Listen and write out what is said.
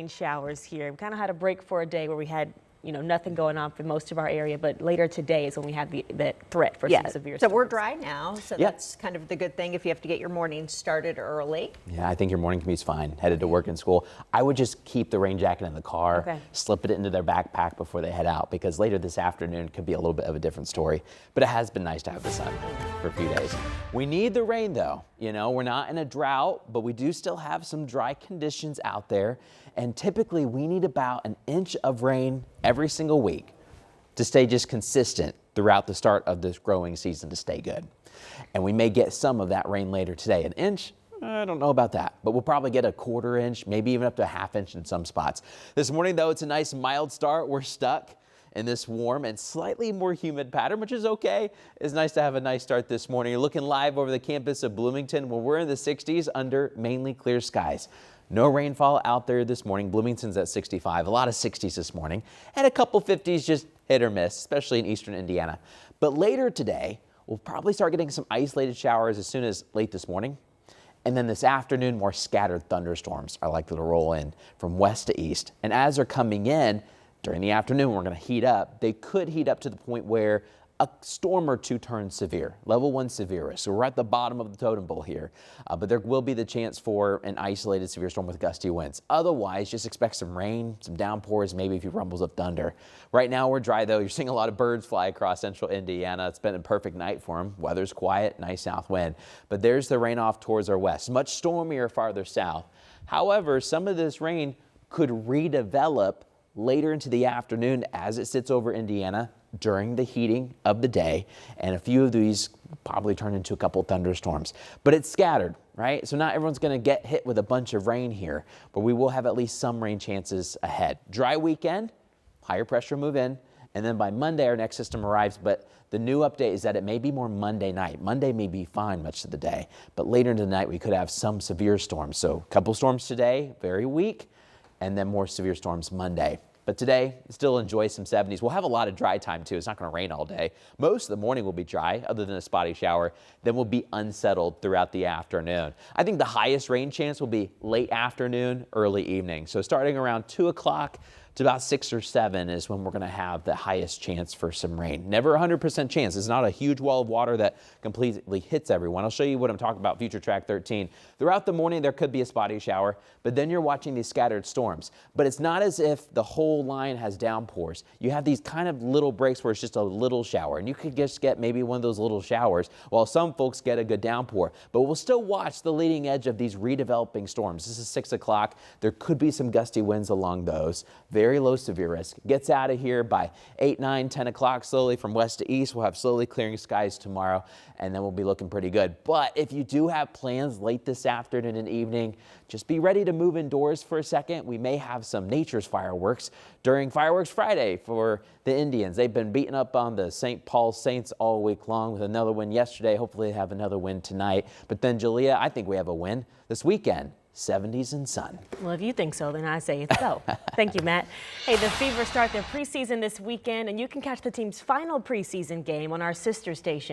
Showers here. We kind of had a break for a day where we had, nothing going on for most of our area, but later today is when we have the threat for some severe storms. So we're dry now, so that's kind of the good thing if you have to get your morning started early. Yeah, I think your morning commute's fine, headed to work and school. I would just keep the rain jacket in the car, slip it into their backpack before they head out, because later this afternoon could be a little bit of a different story. But it has been nice to have the sun for a few days. We need the rain though. We're not in a drought, but we do still have some dry conditions out there. And typically we need about an inch of rain every single week to stay just consistent throughout the start of this growing season to stay good. And we may get some of that rain later today. An inch, I don't know about that, but we'll probably get a quarter inch, maybe even up to a half inch in some spots. This morning though, it's a nice mild start. We're stuck in this warm and slightly more humid pattern, which is okay. It's nice to have a nice start this morning. You're looking live over the campus of Bloomington where we're in the 60s under mainly clear skies. No rainfall out there this morning. Bloomington's at 65, a lot of 60s this morning, and a couple 50s just hit or miss, especially in eastern Indiana. But later today, we'll probably start getting some isolated showers as soon as late this morning. And then this afternoon, more scattered thunderstorms are likely to roll in from west to east. And as they're coming in during the afternoon, we're going to heat up. They could heat up to the point where a storm or two turns severe, level 1 severe. So we're at the bottom of the totem pole here, but there will be the chance for an isolated severe storm with gusty winds. Otherwise, just expect some rain, some downpours, maybe a few rumbles of thunder. Right now we're dry though. You're seeing a lot of birds fly across central Indiana. It's been a perfect night for them. Weather's quiet, nice south wind, but there's the rain off towards our west. Much stormier farther south. However, some of this rain could redevelop later into the afternoon as it sits over Indiana during the heating of the day, and a few of these probably turn into a couple thunderstorms. But it's scattered, right? So not everyone's going to get hit with a bunch of rain here, but we will have at least some rain chances ahead. Dry weekend, higher pressure move in, and then by Monday our next system arrives, but the new update is that it may be more Monday night. Monday may be fine much of the day, but later into the night we could have some severe storms. So a couple storms today, very weak, and then more severe storms Monday. But today, still enjoy some 70s. We'll have a lot of dry time too. It's not going to rain all day. Most of the morning will be dry, other than a spotty shower. Then we'll be unsettled throughout the afternoon. I think the highest rain chance will be late afternoon, early evening. So starting around 2 o'clock to about 6 or 7 is when we're going to have the highest chance for some rain. Never 100% chance. It's not a huge wall of water that completely hits everyone. I'll show you what I'm talking about, Future Track 13. Throughout the morning, there could be a spotty shower, but then you're watching these scattered storms. But it's not as if the whole line has downpours. You have these kind of little breaks where it's just a little shower, and you could just get maybe one of those little showers, while some folks get a good downpour. But we'll still watch the leading edge of these redeveloping storms. This is 6 o'clock. There could be some gusty winds along those. Very low severe risk. Gets out of here by 8, 9, 10 o'clock slowly from west to east. We'll have slowly clearing skies tomorrow, and then we'll be looking pretty good. But if you do have plans late this afternoon and evening, just be ready to move indoors for a second. We may have some nature's fireworks during Fireworks Friday for the Indians. They've been beating up on the St. Paul Saints all week long with another win yesterday. Hopefully they have another win tonight. But then, Julia, I think we have a win this weekend. 70s and sun. Well, if you think so, then I say it's so. Thank you, Matt. Hey, the Fever start their preseason this weekend, and you can catch the team's final preseason game on our sister station.